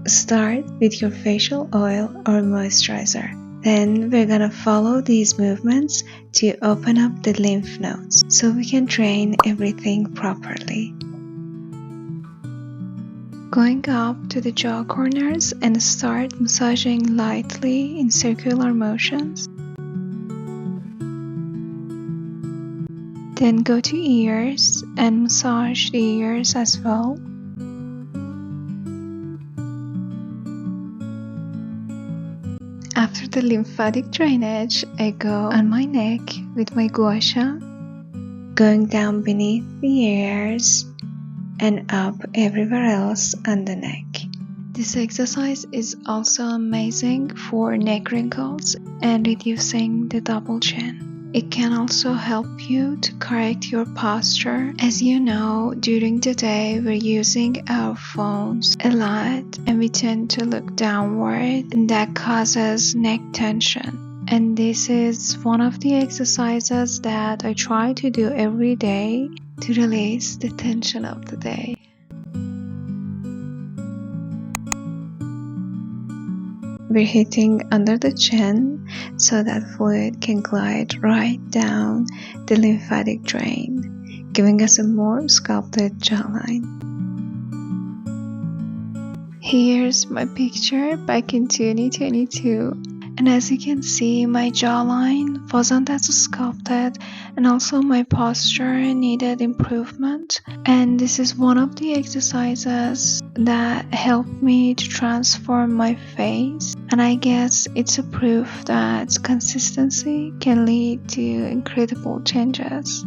Start with your facial oil or moisturizer. Then we're gonna follow these movements to open up the lymph nodes so we can drain everything properly. Going up to the jaw corners and start massaging lightly in circular motions. Then go to ears and massage the ears as well. After the lymphatic drainage, I go on my neck with my GuaSha, going down beneath the ears and up everywhere else on the neck. This exercise is also amazing for neck wrinkles and reducing the double chin. It can also help you to correct your posture. As you know, during the day we're using our phones a lot and we tend to look downward, and that causes neck tension. And this is one of the exercises that I try to do every day to release the tension of the day. We're hitting under the chin so that fluid can glide right down the lymphatic drain, giving us a more sculpted jawline. Here's my picture back in 2022, and as you can see, my jawline wasn't as sculpted and also my posture needed improvement. And this is one of the exercises that helped me to transform my face, and I guess it's a proof that consistency can lead to incredible changes.